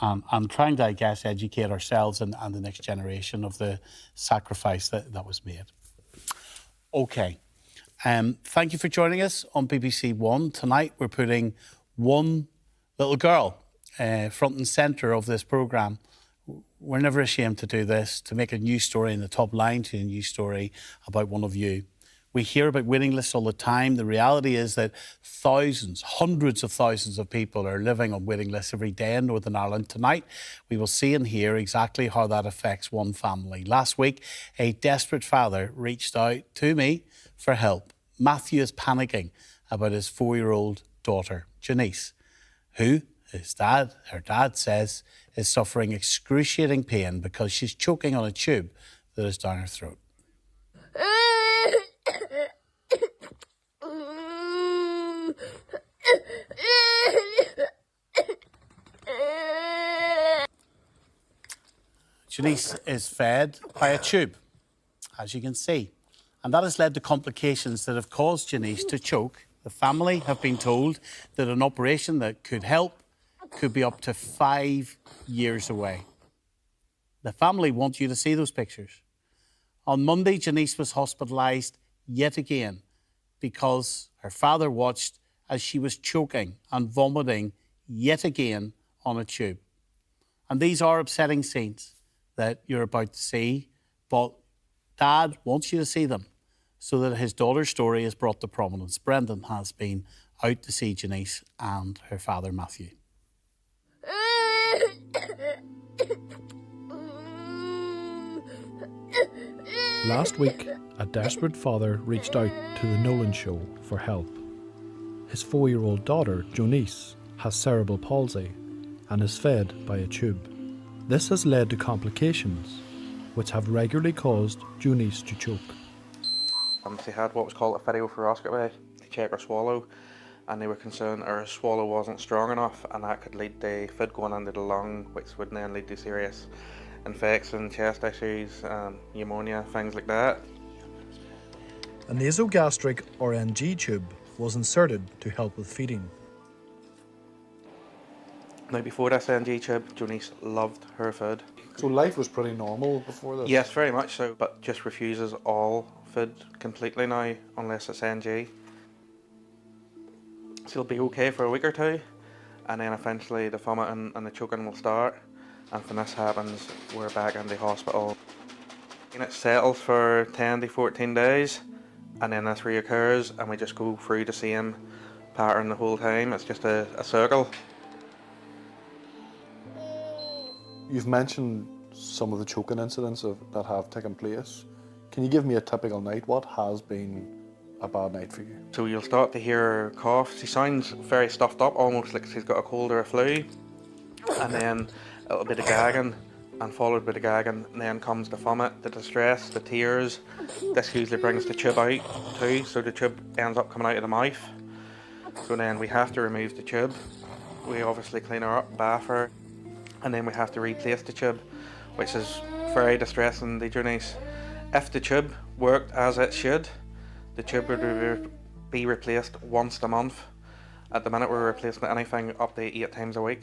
and trying to, I guess, educate ourselves and the next generation of the sacrifice that was made. Okay. Thank you for joining us on BBC One. Tonight we're putting one little girl front and centre of this programme. We're never ashamed to do this, to make a news story in the top line to a news story about one of you. We hear about waiting lists all the time. The reality is that thousands, hundreds of thousands of people are living on waiting lists every day in Northern Ireland. Tonight, we will see and hear exactly how that affects one family. Last week, a desperate father reached out to me for help. Matthew is panicking about his 4-year-old daughter, Janice, who her dad says, is suffering excruciating pain because she's choking on a tube that is down her throat. Janice is fed by a tube, as you can see, and that has led to complications that have caused Janice to choke. The family have been told that an operation that could help could be up to 5 years away. The family want you to see those pictures. On Monday, Janice was hospitalised yet again because her father watched as she was choking and vomiting yet again on a tube. And these are upsetting scenes that you're about to see, but Dad wants you to see them so that his daughter's story is brought to prominence. Brendan has been out to see Janice and her father, Matthew. Last week, a desperate father reached out to the Nolan show for help. His 4-year-old daughter, Janice, has cerebral palsy and is fed by a tube. This has led to complications, which have regularly caused Janice to choke. They had what was called a videofluoroscopy to check her swallow, and they were concerned her swallow wasn't strong enough, and that could lead to food going into the lung, which would then lead to serious infection, chest issues, pneumonia, things like that. A nasogastric or NG tube was inserted to help with feeding. Now before this NG tube, Janice loved her food. So life was pretty normal before this? Yes, very much so, but just refuses all food completely now unless it's NG. She'll be okay for a week or two, and then eventually the vomiting and the choking will start, and when this happens we're back in the hospital. And it settles for 10 to 14 days, and then this reoccurs and we just go through the same pattern the whole time. It's just a circle. You've mentioned some of the choking incidents that have taken place. Can you give me a typical night? What has been a bad night for you? So you'll start to hear her cough. She sounds very stuffed up, almost like she's got a cold or a flu. And then a little bit of gagging, and followed by the gagging, and then comes the vomit, the distress, the tears. This usually brings the tube out too, so the tube ends up coming out of the mouth. So then we have to remove the tube. We obviously clean her up, bath her, and then we have to replace the tube, which is very distressing to Janice. If the tube worked as it should, the tube would be replaced once a month. At the minute we're replacing anything up to 8 times a week.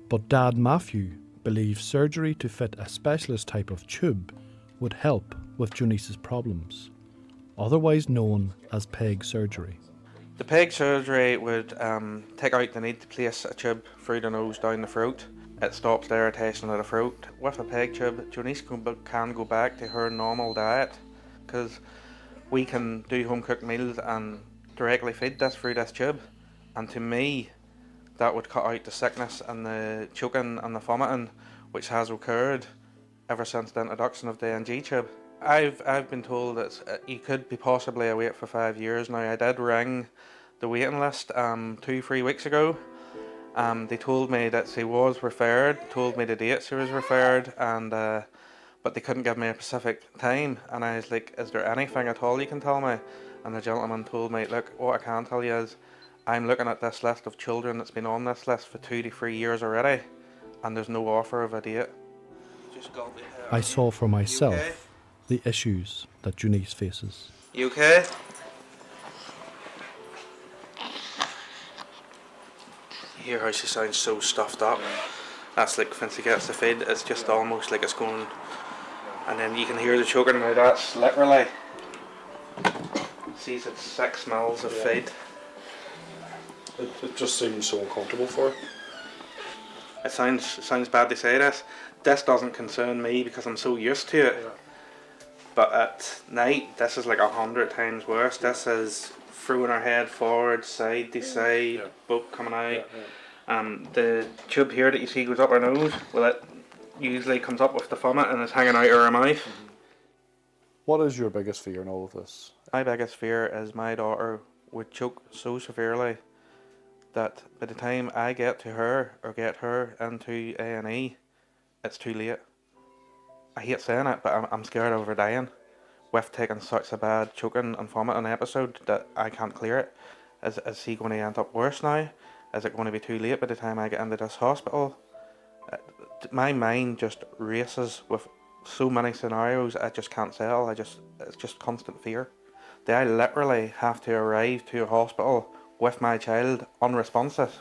But Dad Matthew believes surgery to fit a specialist type of tube would help with Janice's problems, otherwise known as PEG surgery. The PEG surgery would take out the need to place a tube through the nose down the throat. It stops the irritation of the throat. With a PEG tube, Janice can go back to her normal diet, because we can do home cooked meals and directly feed this through this tube. And to me, that would cut out the sickness and the choking and the vomiting which has occurred ever since the introduction of the NG tube. I've been told that you could be possibly await for 5 years now. I did ring the waiting list 2-3 weeks ago. They told me that she was referred, told me the date she was referred, and but they couldn't give me a specific time. And I was like, is there anything at all you can tell me? And the gentleman told me, look, what I can tell you is I'm looking at this list of children that's been on this list for 2 to 3 years already, and there's no offer of a date. I saw for myself the issues that Janice faces. You okay? You hear how she sounds so stuffed up? That's like when she gets the feed, it's just almost like it's going, and then you can hear the choking. Now that's literally sees it's 6 mils of feed. It just seems so uncomfortable for her. It sounds bad to say this. This doesn't concern me because I'm so used to it. But at night, this is like 100 times worse. This is throwing her head forward, side to side, both coming out. The tube here that you see goes up her nose, well, it usually comes up with the vomit and is hanging out of her mouth. What is your biggest fear in all of this? My biggest fear is my daughter would choke so severely that by the time I get to her or get her into A&E, it's too late. I hate saying it, but I'm scared of her dying with taking such a bad choking and vomiting episode that I can't clear it. Is he going to end up worse now? Is it going to be too late by the time I get into this hospital? My mind just races with so many scenarios I just can't settle. It's just constant fear. I literally have to arrive to a hospital with my child unresponsive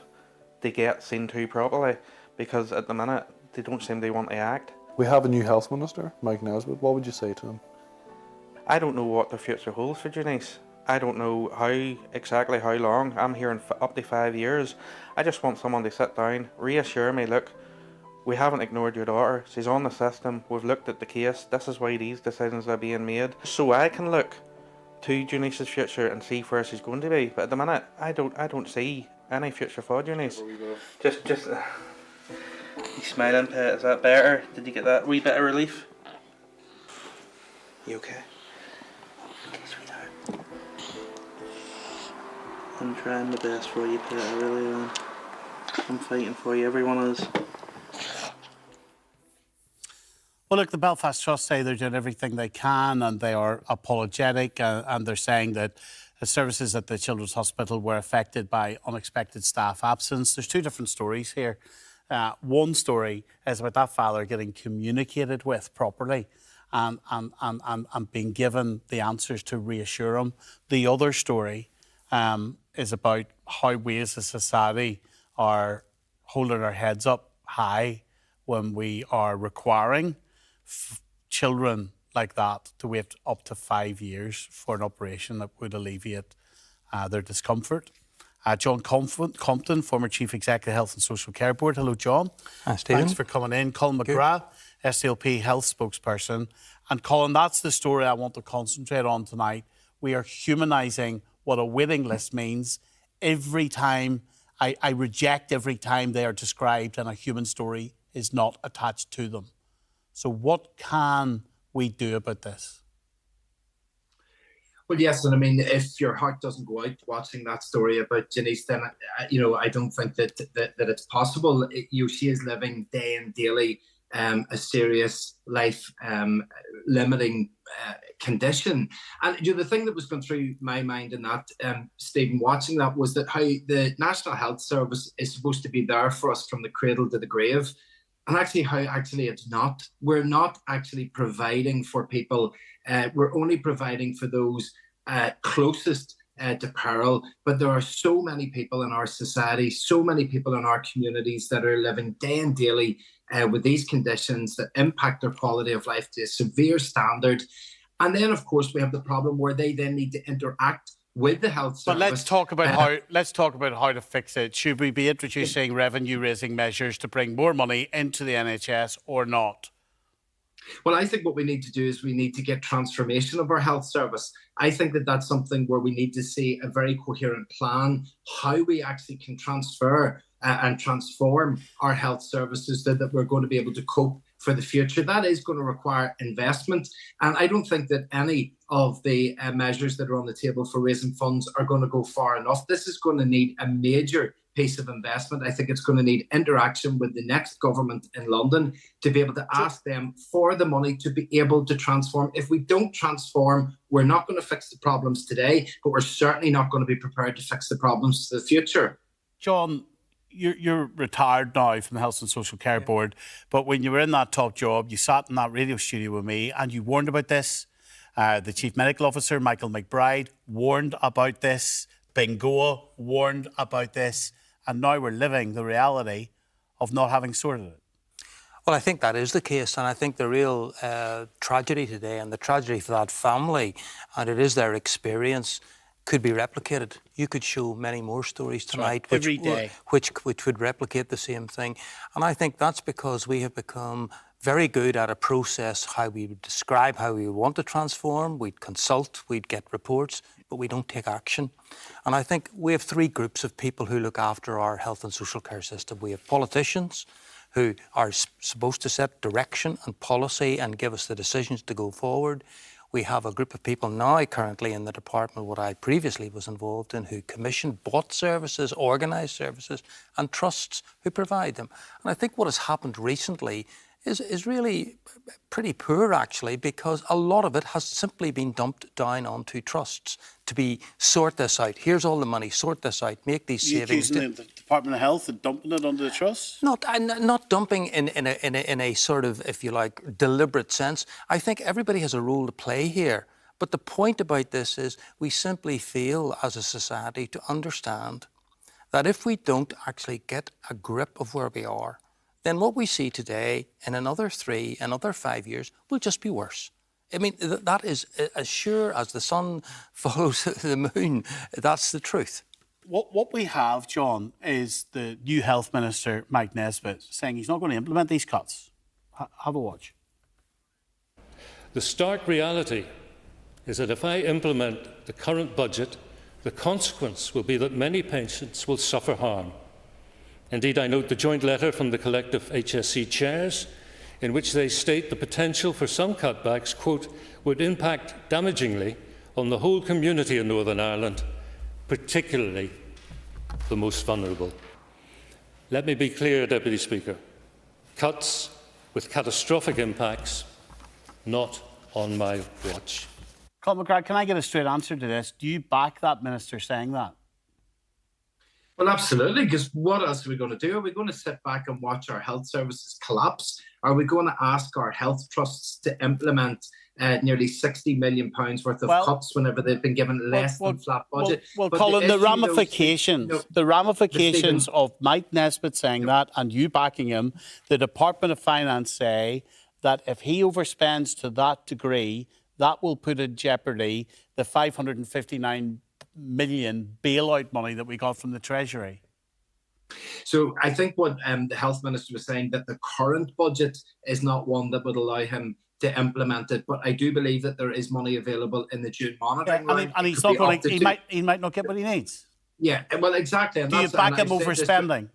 to get seen to properly, because at the minute they don't seem to want to act. We have a new health minister, Mike Nesbitt. What would you say to him? I don't know what the future holds for Janice. I don't know exactly how long. I'm hearing up to 5 years. I just want someone to sit down, reassure me, look, we haven't ignored your daughter. She's on the system. We've looked at the case. This is why these decisions are being made. So I can look to Janice's future and see where she's going to be. But at the minute, I don't see any future for Janice. Just you smiling, Pet? Is that better? Did you get that wee bit of relief? You okay? Okay, sweetheart. I'm trying my best for you, Pet. I really am. I'm fighting for you. Everyone is. Well, look, the Belfast Trust say they're doing everything they can and they are apologetic, and they're saying that the services at the Children's Hospital were affected by unexpected staff absence. There's two different stories here. One story is about that father getting communicated with properly and being given the answers to reassure him. The other story is about how we as a society are holding our heads up high when we are requiring children like that to wait up to 5 years for an operation that would alleviate their discomfort. John Compton, former Chief Executive Health and Social Care Board. Hello, John. Hi, Stephen. Thanks for coming in. Colin McGrath, SDLP Health Spokesperson. And Colin, that's the story I want to concentrate on tonight. We are humanising what a waiting list means. Every time, I reject every time they are described and a human story is not attached to them. So what can we do about this? Well, yes, and I mean, if your heart doesn't go out watching that story about Janice, then I don't think that it's possible. She is living day and daily a serious life limiting condition. And the thing that was going through my mind in that, Stephen, watching that, was that how the National Health Service is supposed to be there for us from the cradle to the grave. And how it's not. We're not actually providing for people. We're only providing for those closest to peril. But there are so many people in our society, so many people in our communities that are living day and daily with these conditions that impact their quality of life to a severe standard. And then, of course, we have the problem where they then need to interact with the health service. But let's talk about how to fix it. Should we be introducing revenue-raising measures to bring more money into the NHS or not? Well, I think what we need to do is we need to get transformation of our health service. I think that that's something where we need to see a very coherent plan, how we actually can transfer and transform our health services so that we're going to be able to cope for the future. That is going to require investment. And I don't think that any of the measures that are on the table for raising funds are going to go far enough. This is going to need a major piece of investment. I think it's going to need interaction with the next government in London to be able to ask them for the money to be able to transform. If we don't transform, we're not going to fix the problems today, but we're certainly not going to be prepared to fix the problems to the future. John, you're retired now from the Health and Social Care Board, but when you were in that top job, you sat in that radio studio with me and you warned about this. The Chief Medical Officer, Michael McBride, warned about this. Bingoa warned about this. And now we're living the reality of not having sorted it. Well, I think that is the case, and I think the real tragedy today, and the tragedy for that family, and it is their experience, could be replicated. You could show many more stories tonight, every day, which would replicate the same thing. And I think that's because we have become very good at a process, how we would describe how we want to transform. We'd consult, we'd get reports, but we don't take action. And I think we have three groups of people who look after our health and social care system. We have politicians who are supposed to set direction and policy and give us the decisions to go forward. We have a group of people now currently in the department, what I previously was involved in, who commission, bought services, organised services, and trusts who provide them. And I think what has happened recently is really pretty poor, actually, because a lot of it has simply been dumped down onto trusts to be sort this out. Here's all the money, sort this out, make these savings. Accusing the Department of Health and dumping it onto the trust? Not dumping in a sort of, if you like, deliberate sense. I think everybody has a role to play here. But the point about this is we simply fail as a society to understand that if we don't actually get a grip of where we are, then what we see today in another 3, another 5 years will just be worse. I mean, that is as sure as the sun follows the moon. That's the truth. What we have, John, is the new Health Minister, Mike Nesbitt, saying he's not going to implement these cuts. Have a watch. The stark reality is that if I implement the current budget, the consequence will be that many patients will suffer harm. Indeed, I note the joint letter from the collective HSC chairs in which they state the potential for some cutbacks, quote, would impact damagingly on the whole community in Northern Ireland, particularly the most vulnerable. Let me be clear, Deputy Speaker. Cuts with catastrophic impacts, not on my watch. Colin McGrath, can I get a straight answer to this? Do you back that minister saying that? Well, absolutely, because what else are we going to do? Are we going to sit back and watch our health services collapse? Are we going to ask our health trusts to implement nearly £60 million worth of cuts whenever they've been given less than flat budget? Well, Colin, the ramifications of Mike Nesbitt saying that and you backing him, the Department of Finance say that if he overspends to that degree, that will put in jeopardy the 559 million bailout money that we got from the Treasury. So I think what the Health Minister was saying, that the current budget is not one that would allow him to implement it, but I do believe that there is money available in the June monitoring line. And he's not going to, he might not get what he needs. Yeah, well, exactly. And do you back him overspending?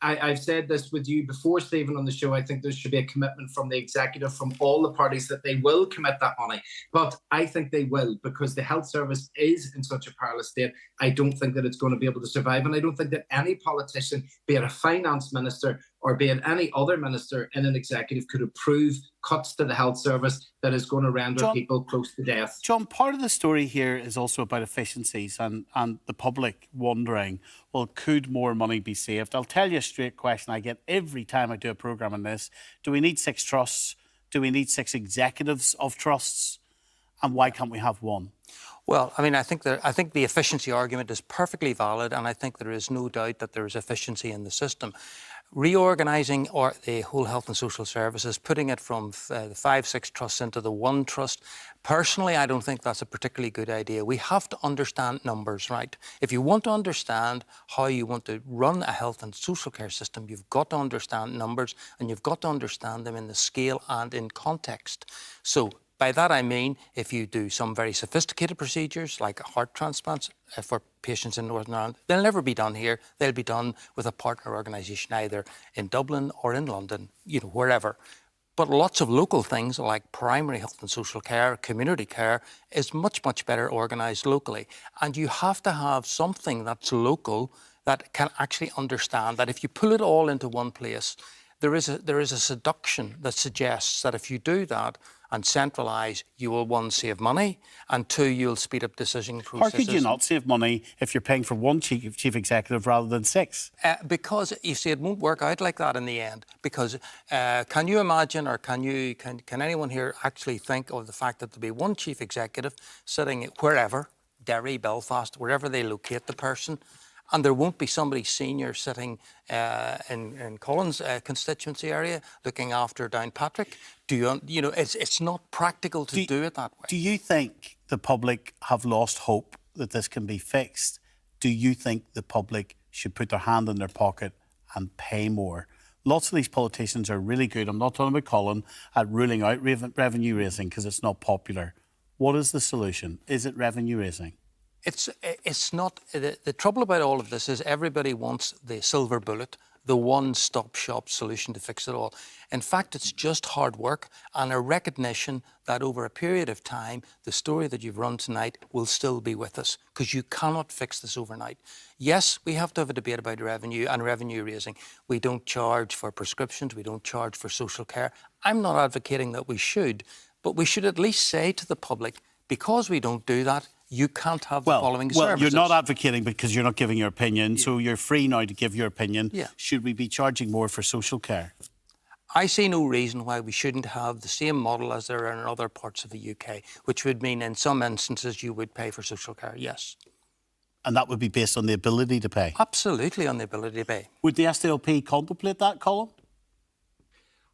I've said this with you before, Stephen, on the show. I think there should be a commitment from the executive, from all the parties, that they will commit that money. But I think they will, because the health service is in such a perilous state. I don't think that it's going to be able to survive. And I don't think that any politician, be it a finance minister or be it any other minister in an executive, could approve cuts to the health service that is going to render people close to death. John, part of the story here is also about efficiencies and the public wondering, well, could more money be saved? I'll tell you a straight question I get every time I do a programme on this. Do we need 6 trusts? Do we need 6 executives of trusts? And why can't we have one? Well, I mean, I think the efficiency argument is perfectly valid, and I think there is no doubt that there is efficiency in the system. Reorganising the whole health and social services, putting it from the 5-6 trusts into the 1 trust, personally, I don't think that's a particularly good idea. We have to understand numbers, right? If you want to understand how you want to run a health and social care system, you've got to understand numbers, and you've got to understand them in the scale and in context. So by that I mean, if you do some very sophisticated procedures like heart transplants for patients in Northern Ireland, they'll never be done here. They'll be done with a partner organisation either in Dublin or in London, wherever. But lots of local things like primary health and social care, community care, is much, much better organised locally. And you have to have something that's local that can actually understand that if you pull it all into one place, there is a seduction that suggests that if you do that and centralise, you will, 1, save money, and 2, you'll speed up decision processes. How could you not save money if you're paying for 1 chief executive rather than 6? Because, you see, it won't work out like that in the end. Because can you imagine, or can anyone here actually think of the fact that there'll be 1 chief executive sitting wherever, Derry, Belfast, wherever they locate the person, And there won't be somebody senior sitting in Colin's constituency area looking after Downpatrick. It's not practical to do it that way. Do you think the public have lost hope that this can be fixed? Do you think the public should put their hand in their pocket and pay more? Lots of these politicians are really good, I'm not talking about Colin, at ruling out revenue raising because it's not popular. What is the solution? Is it revenue raising? It's not. The trouble about all of this is everybody wants the silver bullet, the one-stop shop solution to fix it all. In fact, it's just hard work and a recognition that over a period of time, the story that you've run tonight will still be with us because you cannot fix this overnight. Yes, we have to have a debate about revenue and revenue raising. We don't charge for prescriptions. We don't charge for social care. I'm not advocating that we should, but we should at least say to the public, because we don't do that, you can't have the following services. Well, you're not advocating because you're not giving your opinion, so you're free now to give your opinion. Yeah. Should we be charging more for social care? I see no reason why we shouldn't have the same model as there are in other parts of the UK, which would mean in some instances you would pay for social care, yes. And that would be based on the ability to pay? Absolutely on the ability to pay. Would the SDLP contemplate that, Colin?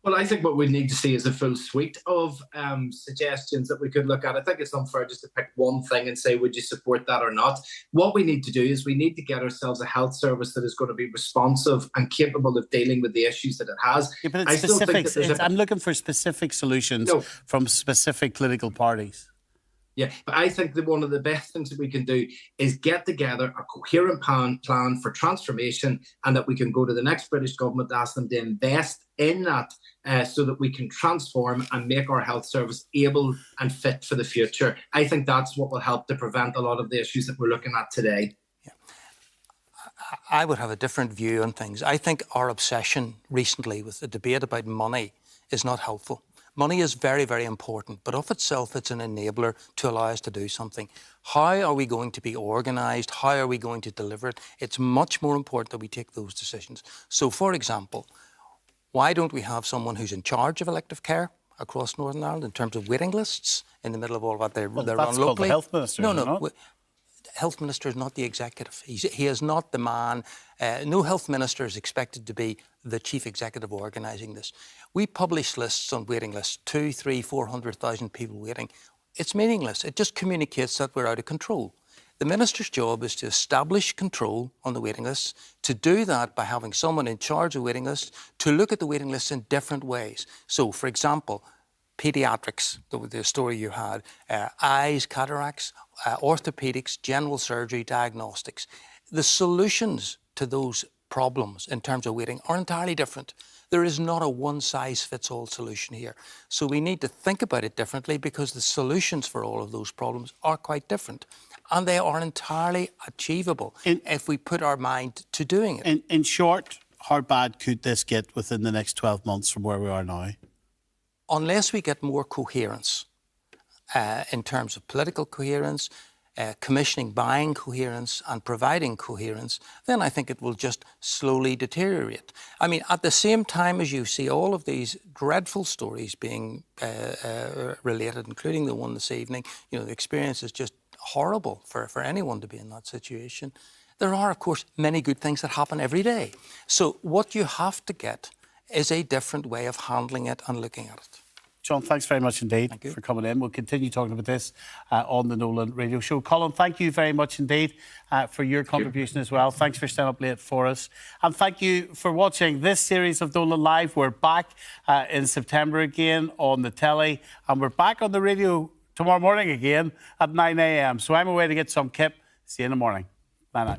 Well, I think what we need to see is a full suite of suggestions that we could look at. I think it's unfair just to pick one thing and say, would you support that or not? What we need to do is we need to get ourselves a health service that is going to be responsive and capable of dealing with the issues that it has. Yeah, but it's specific. I'm looking for specific solutions from specific political parties. Yeah, but I think that one of the best things that we can do is get together a coherent plan for transformation, and that we can go to the next British government, ask them to invest in that so that we can transform and make our health service able and fit for the future. I think that's what will help to prevent a lot of the issues that we're looking at today. Yeah. I would have a different view on things. I think our obsession recently with the debate about money is not helpful. Money is very, very important, but of itself, it's an enabler to allow us to do something. How are we going to be organised? How are we going to deliver it? It's much more important that we take those decisions. So, for example, why don't we have someone who's in charge of elective care across Northern Ireland in terms of waiting lists in the middle of all that they're run locally? That's called the Health Minister, No. Health Minister is not the executive. He is not the man. No health minister is expected to be the chief executive organising this. We publish lists on waiting lists, 200,000, 300,000, 400,000 people waiting. It's meaningless. It just communicates that we're out of control. The minister's job is to establish control on the waiting lists, to do that by having someone in charge of waiting lists, to look at the waiting lists in different ways. So, for example, paediatrics, the story you had, eyes, cataracts, orthopaedics, general surgery, diagnostics. The solutions to those problems in terms of waiting are entirely different. There is not a one-size-fits-all solution here. So we need to think about it differently because the solutions for all of those problems are quite different. And they are entirely achievable if we put our mind to doing it. In short, how bad could this get within the next 12 months from where we are now? Unless we get more coherence in terms of political coherence, commissioning, buying coherence and providing coherence, then I think it will just slowly deteriorate. I mean, at the same time as you see all of these dreadful stories being related, including the one this evening, the experience is just horrible for anyone to be in that situation. There are, of course, many good things that happen every day. So what you have to get is a different way of handling it and looking at it. John, thanks very much indeed for coming in. We'll continue talking about this on the Nolan radio show. Colin, thank you very much indeed for your contribution as well. Thanks for staying up late for us. And thank you for watching this series of Nolan Live. We're back in September again on the telly, and we're back on the radio tomorrow morning again at 9 a.m. So I'm away to get some kip. See you in the morning. Bye now.